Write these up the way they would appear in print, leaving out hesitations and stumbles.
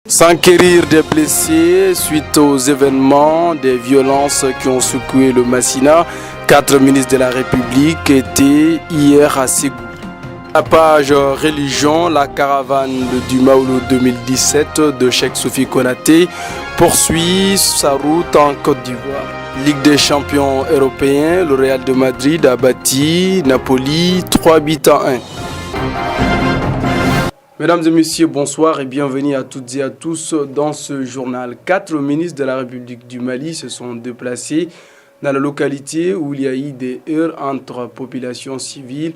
S'enquérir des blessés suite aux événements des violences qui ont secoué le Massina. 4 ministres de la République étaient hier à Ségou. La page religion, la caravane du Maoulo 2017 de Cheikh Soufi Konaté poursuit sa route en Côte d'Ivoire. Ligue des champions européens, le Real de Madrid a battu Napoli 3-1. Mesdames et messieurs, bonsoir et bienvenue à toutes et à tous dans ce journal. 4 ministres de la République du Mali se sont déplacés dans la localité où il y a eu des heurts entre populations civiles.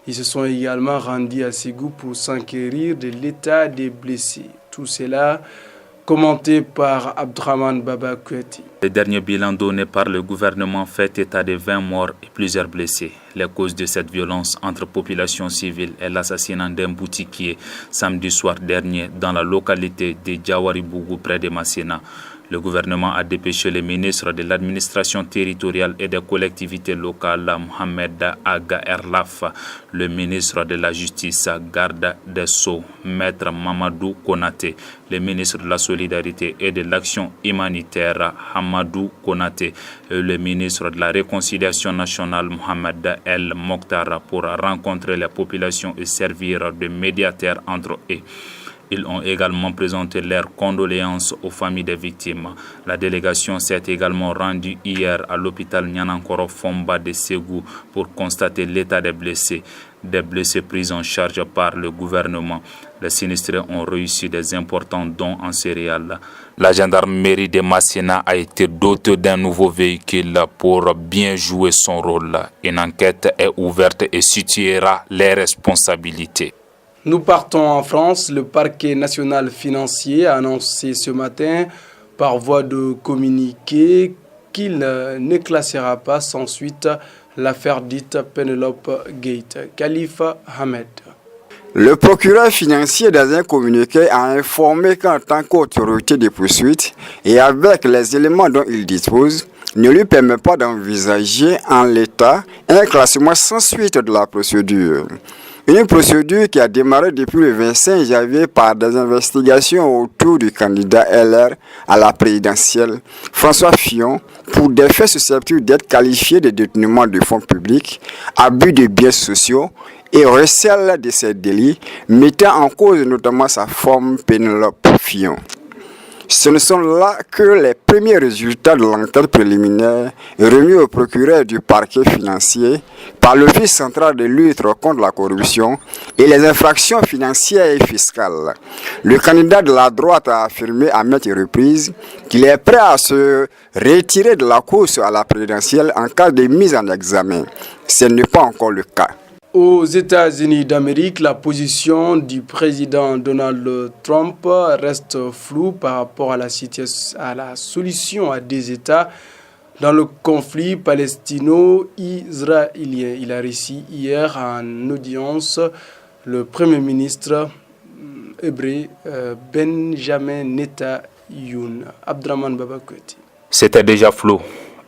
Ils se sont également rendus à Ségou pour s'enquérir de l'état des blessés. Tout cela commenté par Abdraman Baba Koueti. Le dernier bilan donné par le gouvernement fait état de 20 morts et plusieurs blessés. Les causes de cette violence entre population civile et l'assassinat d'un boutiquier samedi soir dernier dans la localité de Diawaribougou près de Massena. Le gouvernement a dépêché le ministre de l'administration territoriale et des collectivités locales, Mohamed Aga Erlaf, le ministre de la Justice, Garde des Sceaux, Maître Mamadou Konaté, le ministre de la Solidarité et de l'Action humanitaire, Hamadou Konaté, et le ministre de la Réconciliation nationale, Mohamed El Mokhtar, pour rencontrer les populations et servir de médiateur entre eux. Ils ont également présenté leurs condoléances aux familles des victimes. La délégation s'est également rendue hier à l'hôpital Nianankoro Fomba de Ségou pour constater l'état des blessés pris en charge par le gouvernement. Les sinistrés ont reçu des importants dons en céréales. La gendarmerie de Massena a été dotée d'un nouveau véhicule pour bien jouer son rôle. Une enquête est ouverte et situera les responsabilités. Nous partons en France. Le parquet national financier a annoncé ce matin par voie de communiqué qu'il ne classera pas sans suite l'affaire dite Penelope Gate. Khalifa Ahmed. Le procureur financier dans un communiqué a informé qu'en tant qu'autorité de poursuite et avec les éléments dont il dispose, ne lui permet pas d'envisager en l'état un classement sans suite de la procédure. Une procédure qui a démarré depuis le 25 janvier par des investigations autour du candidat LR à la présidentielle, François Fillon, pour des faits susceptibles d'être qualifiés de détournement de fonds publics, abus de biens sociaux et recel de ces délits, mettant en cause notamment sa forme Penelope Fillon. Ce ne sont là que les premiers résultats de l'enquête préliminaire remis au procureur du parquet financier par l'Office central de lutte contre la corruption et les infractions financières et fiscales. Le candidat de la droite a affirmé à maintes reprises qu'il est prêt à se retirer de la course à la présidentielle en cas de mise en examen. Ce n'est pas encore le cas. Aux États-Unis d'Amérique, la position du président Donald Trump reste floue par rapport à la solution à deux États dans le conflit palestino-israélien. Il a reçu hier en audience le Premier ministre hébreu Benjamin Netanyahou. Abdraman Baba Koueti. C'était déjà flou.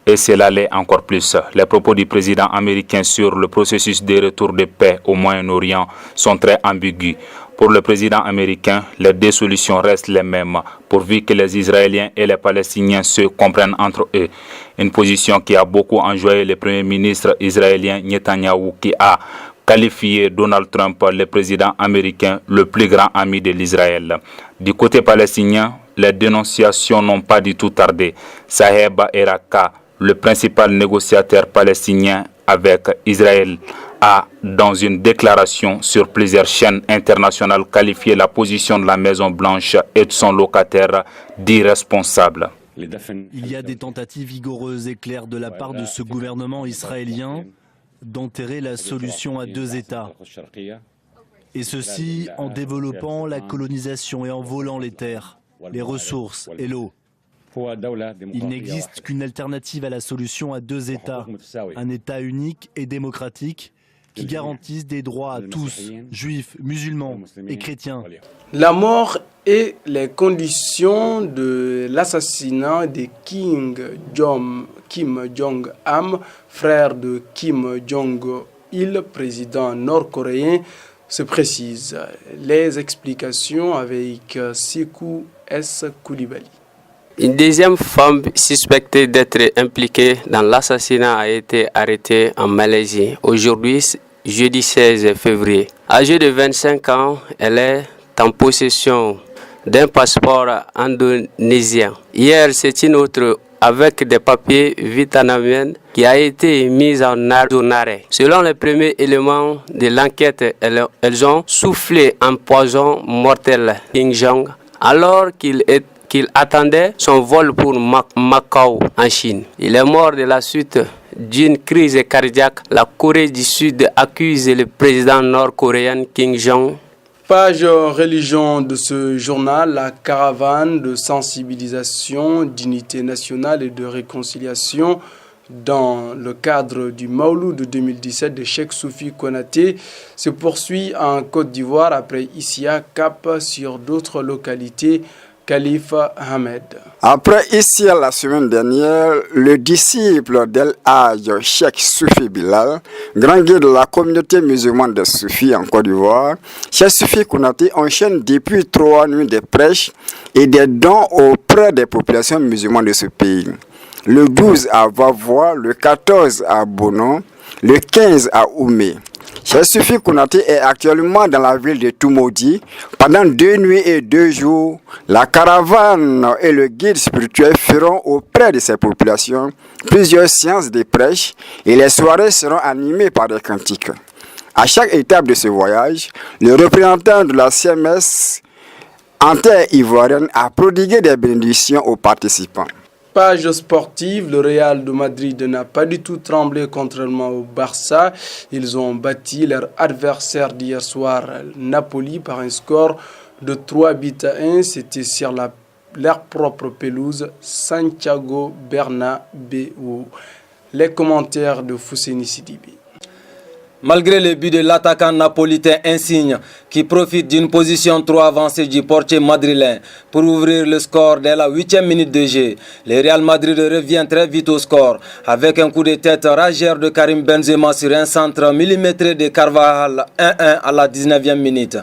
Et cela l'est encore plus. Les propos du président américain sur le processus de retour de paix au Moyen-Orient sont très ambigus. Pour le président américain, les deux solutions restent les mêmes, pourvu que les Israéliens et les Palestiniens se comprennent entre eux. Une position qui a beaucoup enjoyé le premier ministre israélien Netanyahou, qui a qualifié Donald Trump, le président américain, le plus grand ami de l'Israël. Du côté palestinien, les dénonciations n'ont pas du tout tardé. Saeb Eraka, le principal négociateur palestinien avec Israël, a, dans une déclaration sur plusieurs chaînes internationales, qualifié la position de la Maison-Blanche et de son locataire d'irresponsable. Il y a des tentatives vigoureuses et claires de la part de ce gouvernement israélien d'enterrer la solution à deux États. Et ceci en développant la colonisation et en volant les terres, les ressources et l'eau. Il n'existe qu'une alternative à la solution à deux États, un État unique et démocratique qui garantisse des droits à tous, juifs, musulmans et chrétiens. La mort et les conditions de l'assassinat de Kim Jong-un, frère de Kim Jong-il, président nord-coréen, se précise. Les explications avec Sekou S. Koulibaly. Une deuxième femme suspectée d'être impliquée dans l'assassinat a été arrêtée en Malaisie aujourd'hui, jeudi 16 février. Âgée de 25 ans, elle est en possession d'un passeport indonésien. Hier, c'est une autre avec des papiers vietnamiens qui a été mise en arrêt. Selon les premiers éléments de l'enquête, elles ont soufflé un poison mortel King Jong alors qu'il attendait son vol pour Macao en Chine. Il est mort de la suite d'une crise cardiaque. La Corée du Sud accuse le président nord-coréen Kim Jong. Page religion de ce journal, la caravane de sensibilisation, d'unité nationale et de réconciliation dans le cadre du Maouloud de 2017 de Cheikh Soufi Konaté se poursuit en Côte d'Ivoire après Issia Cap sur d'autres localités. Khalifa Ahmed. Après ici, la semaine dernière, le disciple d'El Hadj Cheikh Soufi Bilal, grand guide de la communauté musulmane de Soufi en Côte d'Ivoire, Cheikh Soufi Konaté enchaîne depuis 3 nuits de prêches et des dons auprès des populations musulmanes de ce pays. Le 12 à Vavois, le 14 à Bono, le 15 à Oumé. Cheikh Soufi Konaté est actuellement dans la ville de Toumoudi. Pendant 2 nuits et 2 jours, la caravane et le guide spirituel feront auprès de ces populations plusieurs séances de prêche et les soirées seront animées par des cantiques. À chaque étape de ce voyage, le représentant de la CMS en terre ivoirienne a prodigué des bénédictions aux participants. Page sportive, le Real de Madrid n'a pas du tout tremblé contrairement au Barça. Ils ont battu leur adversaire d'hier soir, Napoli, par un score de 3-1. C'était sur leur propre pelouse, Santiago Bernabéu. Les commentaires de Fousseni Sidibi. Malgré le but de l'attaquant napolitain Insigne, qui profite d'une position trop avancée du portier madrilène pour ouvrir le score dès la 8e minute de jeu, le Real Madrid revient très vite au score avec un coup de tête rageur de Karim Benzema sur un centre millimétré de Carvajal 1-1 à la 19e minute.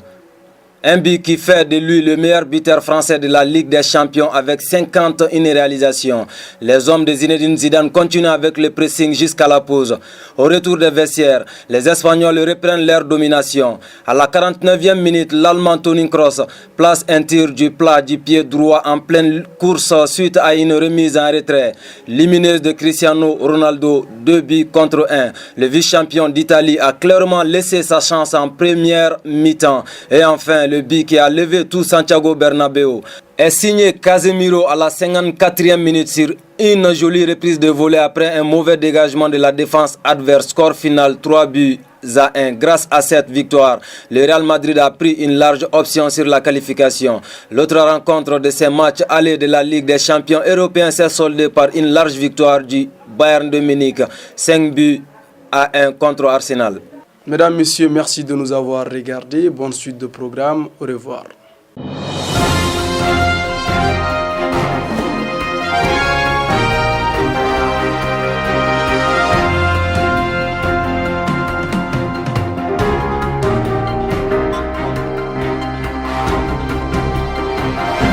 Un but qui fait de lui le meilleur buteur français de la Ligue des Champions avec 51 réalisations. Les hommes de Zinedine Zidane continuent avec le pressing jusqu'à la pause. Au retour des vestiaires, les Espagnols reprennent leur domination. À la 49e minute, l'Allemand Toni Kroos place un tir du plat du pied droit en pleine course suite à une remise en retrait. Lumineuse de Cristiano Ronaldo, 2-1. Le vice-champion d'Italie a clairement laissé sa chance en première mi-temps. Et enfin, le but qui a levé tout Santiago Bernabéu est signé Casemiro à la 54e minute sur une jolie reprise de volée après un mauvais dégagement de la défense adverse. Score final 3-1. Grâce à cette victoire, le Real Madrid a pris une large option sur la qualification. L'autre rencontre de ces matchs allés de la Ligue des Champions européens s'est soldée par une large victoire du Bayern de Munich, 5-1 contre Arsenal. Mesdames, Messieurs, merci de nous avoir regardés. Bonne suite de programme. Au revoir.